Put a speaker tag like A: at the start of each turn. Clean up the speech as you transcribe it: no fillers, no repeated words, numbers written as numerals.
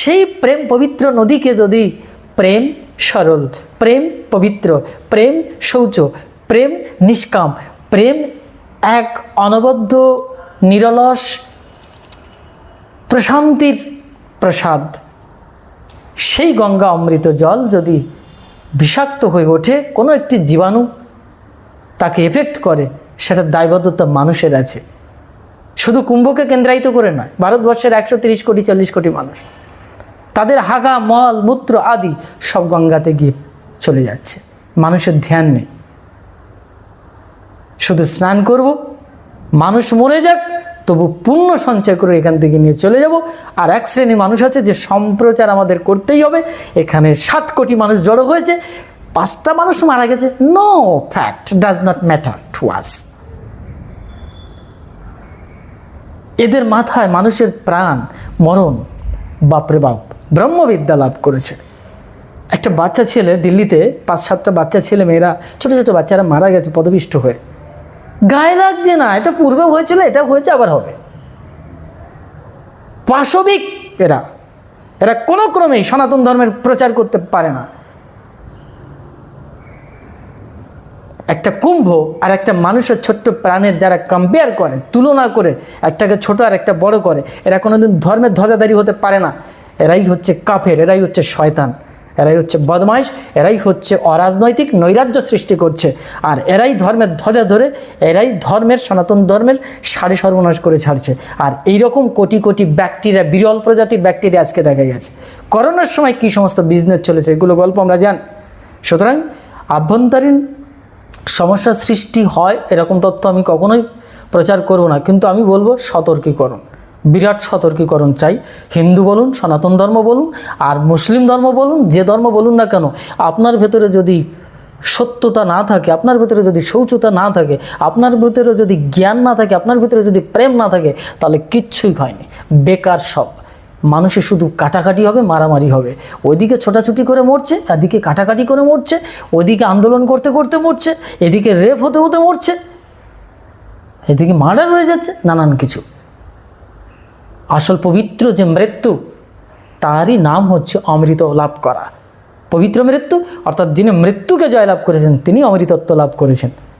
A: সেই প্রেম পবিত্র নদীকে যদি প্রেম সরল, প্রেম পবিত্র, প্রেম শৌচ, প্রেম নিষ্কাম, প্রেম এক অনবদ্য নিরলস প্রশান্তির প্রসাদ, সেই গঙ্গা অমৃত জল যদি বিষাক্ত হয়ে ওঠে, কোনো একটি জীবাণু তাকে এফেক্ট করে, সেটার দায়বদ্ধতা মানুষের আছে। শুধু কুম্ভকে কেন্দ্রায়িত করে নয়, ভারতবর্ষের 130 কোটি 40 কোটি মানুষ, তাদের হাগা মল মূত্র আদি সব গঙ্গাতে গিয়ে চলে যাচ্ছে। মানুষের ধ্যান নেই, শুধু স্নান করব, মানুষ মরে যাক, তবু পুণ্য সঞ্চয় করে এখান থেকে নিয়ে চলে যাব। আর এক শ্রেণী মানুষ আছে যে সম্প্রচার আমাদের করতেই হবে। এখানে 7 কোটি মানুষ জড়ো হয়েছে, 5টা মানুষ মারা গেছে, no fact does not matter to us. এদের মাথায় মানুষের প্রাণ মরণ, বাপরে বাপ, ব্রহ্মবিদ্যা লাভ করেছে। একটা বাচ্চা ছেলে দিল্লিতে, 5-7টা বাচ্চা ছেলে মেয়েরা, ছোট ছোট বাচ্চারা মারা গেছে পদপিষ্ট হয়ে। গায়ে লাগছে না, এটা পূর্বে হয়েছিল, এটা হয়েছে, আবার হবে। পাশবিক এরা, এরা কোনো ক্রমেই সনাতন ধর্মের প্রচার করতে পারে না। একটা কুম্ভ আর একটা মানুষের ছোট্ট প্রাণের যারা কম্পেয়ার করে, তুলনা করে, একটাকে ছোট আর একটা বড় করে, এরা কোনোদিন ধর্মের ধ্বজাধারী হতে পারে না। এরাই হচ্ছে কাফের, এরাই হচ্ছে শয়তান, এরাই হচ্ছে বদমাইশ, এরাই হচ্ছে অরাজনৈতিক নৈরাজ্য সৃষ্টি করছে। আর এরাই ধর্মের ধ্বজা ধরে, এরাই ধর্মের, সনাতন ধর্মের সাড়ে সর্বনাশ করে ছাড়ছে। আর এইরকম কোটি কোটি ব্যাকটেরিয়া, বিরল প্রজাতির ব্যাকটেরিয়া আজকে দেখা গেছে। করোনার সময় কী সমস্ত বিজনেস চলেছে, এগুলো গল্প আমরা জানি। সুতরাং আভ্যন্তরীণ সমস্যার সৃষ্টি হয় এরকম তথ্য আমি কখনোই প্রচার করব না, কিন্তু আমি বলবো সতর্কীকরণ, বিরাট সতর্কীকরণ চাই। হিন্দু বলুন, সনাতন ধর্ম বলুন, আর মুসলিম ধর্ম বলুন, যে ধর্ম বলুন না কেন, আপনার ভেতরে যদি সত্যতা না থাকে, আপনার ভেতরে যদি শৌচতা না থাকে, আপনার ভেতরে যদি জ্ঞান না থাকে, আপনার ভেতরে যদি প্রেম না থাকে, তাহলে কিচ্ছুই হয়নি, বেকার সব। মানুষে শুধু কাটাকাটি হবে, মারামারি হবে। ওইদিকে ছোটাছুটি করে মরছে, এদিকে কাটাকাটি করে মরছে, ওইদিকে আন্দোলন করতে করতে মরছে, এদিকে রেপ হতে হতে মরছে, এদিকে মার্ডার হয়ে যাচ্ছে, নানান কিছু। আসল পবিত্র যে মৃত্যু, তারই নাম হচ্ছে অমৃত লাভ করা। পবিত্র মৃত্যু অর্থাৎ যিনি মৃত্যুকে জয়লাভ করেছেন, তিনি অমৃতত্ব লাভ করেছেন।